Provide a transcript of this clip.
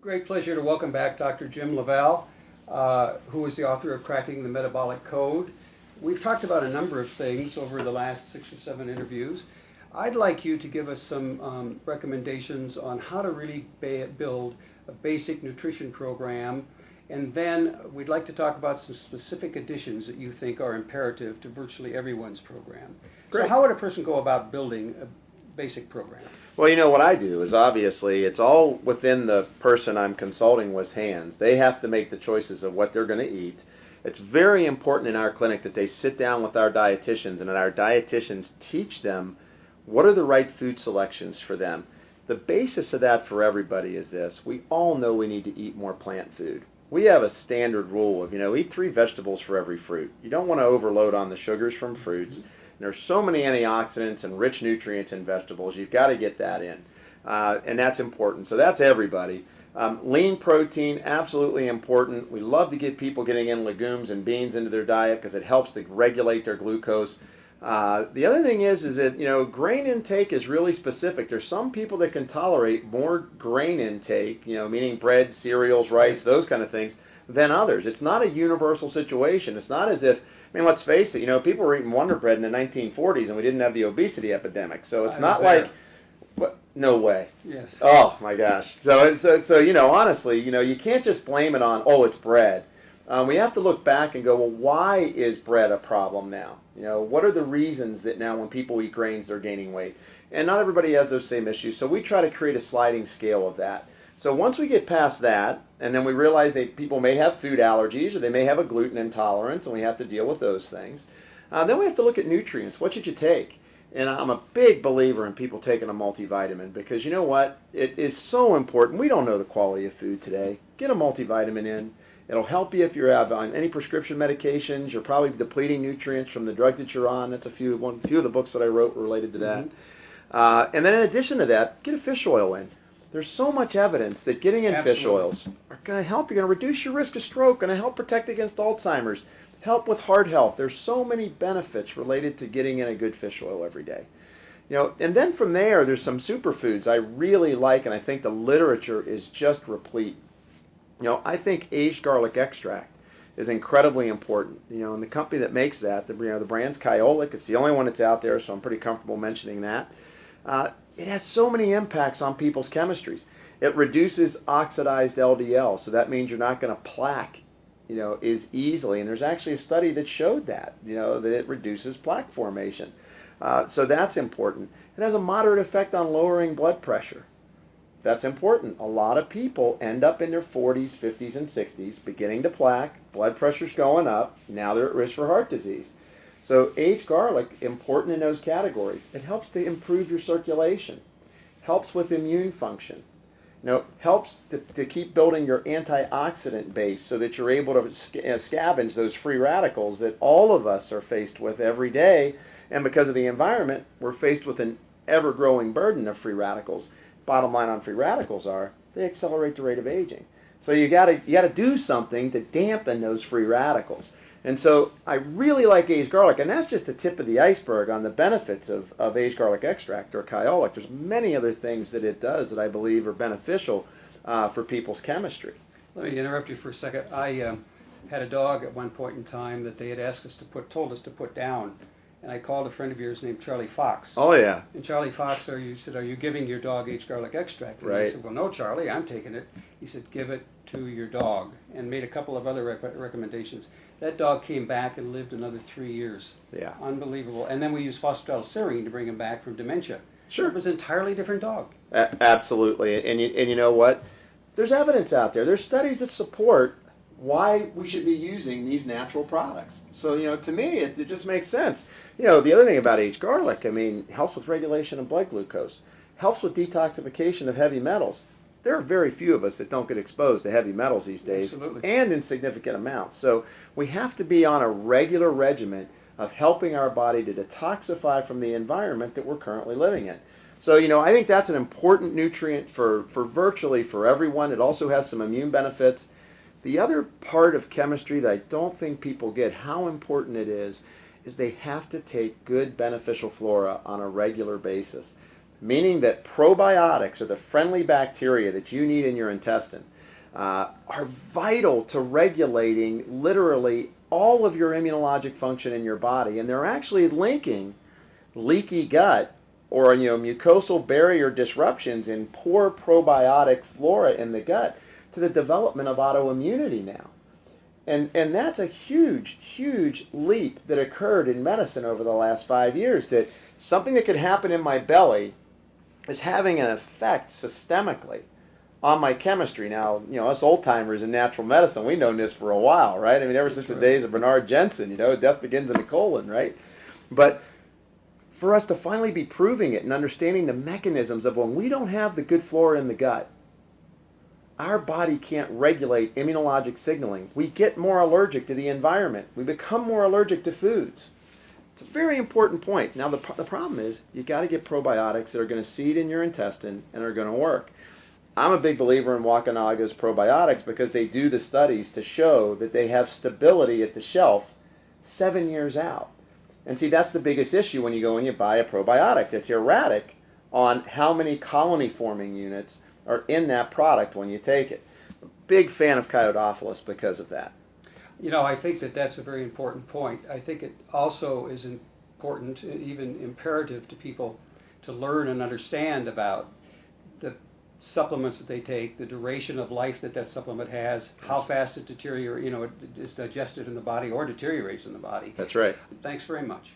Great pleasure to welcome back Dr. Jim LaValle, who is the author of Cracking the Metabolic Code. We've talked about a number of things over the last 6 or 7 interviews. I'd like you to give us some recommendations on how to really build a basic nutrition program, and then we'd like to talk about some specific additions that you think are imperative to virtually everyone's program. Great. So how would a person go about building a basic program? Well, what I do is obviously it's all within the person I'm consulting with's hands. They have to make the choices of what they're going to eat. It's very important in our clinic that they sit down with our dietitians and that our dietitians teach them what are the right food selections for them. The basis of that for everybody is this. We all know we need to eat more plant food. We have a standard rule of, eat 3 vegetables for every fruit. You don't want to overload on the sugars from fruits. There's so many antioxidants and rich nutrients in vegetables. You've got to get that in. And that's important. So that's everybody. Lean protein, absolutely important. We love to get people getting in legumes and beans into their diet because it helps to regulate their glucose. The other thing is that, grain intake is really specific. There's some people that can tolerate more grain intake, meaning bread, cereals, rice, those kind of things, than others. It's not a universal situation. It's not as if, let's face it, people were eating Wonder Bread in the 1940s and we didn't have the obesity epidemic. So it's not like, what? No way. Yes. Oh my gosh. So honestly, you can't just blame it on, it's bread. We have to look back and go, well, why is bread a problem now? What are the reasons that now when people eat grains, they're gaining weight? And not everybody has those same issues. So we try to create a sliding scale of that. So once we get past that, and then we realize that people may have food allergies or they may have a gluten intolerance, and we have to deal with those things. Then we have to look at nutrients. What should you take? And I'm a big believer in people taking a multivitamin because you know what? It is so important. We don't know the quality of food today. Get a multivitamin in. It'll help you if you're on any prescription medications. You're probably depleting nutrients from the drug that you're on. That's a few of the books that I wrote related to that. And then in addition to that, get a fish oil in. There's so much evidence that getting in fish oils are going to help. You're going to reduce your risk of stroke, going to help protect against Alzheimer's, help with heart health. There's so many benefits related to getting in a good fish oil every day. And then from there's some superfoods I really like, and I think the literature is just replete. I think aged garlic extract is incredibly important. And the company that makes that, the brand's Kyolic. It's the only one that's out there, so I'm pretty comfortable mentioning that. It has so many impacts on people's chemistries. It reduces oxidized LDL, so that means you're not going to plaque, as easily. And there's actually a study that showed that, that it reduces plaque formation. So that's important. It has a moderate effect on lowering blood pressure. That's important. A lot of people end up in their 40s, 50s, and 60s beginning to plaque, blood pressure's going up, now they're at risk for heart disease. So aged garlic, important in those categories. It helps to improve your circulation, helps with immune function, helps to keep building your antioxidant base so that you're able to scavenge those free radicals that all of us are faced with every day. And because of the environment, we're faced with an ever-growing burden of free radicals. Bottom line on free radicals are they accelerate the rate of aging. So you got to do something to dampen those free radicals. And so I really like aged garlic, and that's just the tip of the iceberg on the benefits of aged garlic extract or Kyolic. There's many other things that it does that I believe are beneficial for people's chemistry. Let me interrupt you for a second. I had a dog at one point in time that they had told us to put down. And I called a friend of yours named Charlie Fox. Oh, yeah. And Charlie Fox, are you giving your dog aged garlic extract? And right. I said, well, no, Charlie, I'm taking it. He said, give it to your dog, and made a couple of other recommendations. That dog came back and lived another 3 years. Yeah. Unbelievable. And then we used phosphatidylserine to bring him back from dementia. Sure. It was an entirely different dog. Absolutely. And you know what? There's evidence out there. There's studies that support why we should be using these natural products. So, to me, it just makes sense. The other thing about aged garlic, it helps with regulation of blood glucose, helps with detoxification of heavy metals. There are very few of us that don't get exposed to heavy metals these days. Absolutely. And in significant amounts. So we have to be on a regular regimen of helping our body to detoxify from the environment that we're currently living in. So, I think that's an important nutrient for virtually for everyone. It also has some immune benefits. The other part of chemistry that I don't think people get how important it is they have to take good beneficial flora on a regular basis, meaning that probiotics are the friendly bacteria that you need in your intestine. are vital to regulating literally all of your immunologic function in your body. And they're actually linking leaky gut or mucosal barrier disruptions in poor probiotic flora in the gut to the development of autoimmunity now. And that's a huge, huge leap that occurred in medicine over the last 5 years, that something that could happen in my belly is having an effect systemically on my chemistry. Now, us old timers in natural medicine, we've known this for a while, right? I mean, ever since the days of Bernard Jensen, death begins in the colon, right? But for us to finally be proving it and understanding the mechanisms of when we don't have the good flora in the gut, our body can't regulate immunologic signaling. We get more allergic to the environment. We become more allergic to foods. It's a very important point. Now, the problem is you got to get probiotics that are going to seed in your intestine and are going to work. I'm a big believer in Wakanaga's probiotics because they do the studies to show that they have stability at the shelf 7 years out. And see, that's the biggest issue when you go and you buy a probiotic. It's erratic on how many colony-forming units are in that product when you take it. Big fan of Coyodophilus because of that. I think that that's a very important point. I think it also is important, even imperative to people to learn and understand about the supplements that they take, the duration of life that supplement has, how fast it deteriorates, it is digested in the body or deteriorates in the body. That's right. Thanks very much.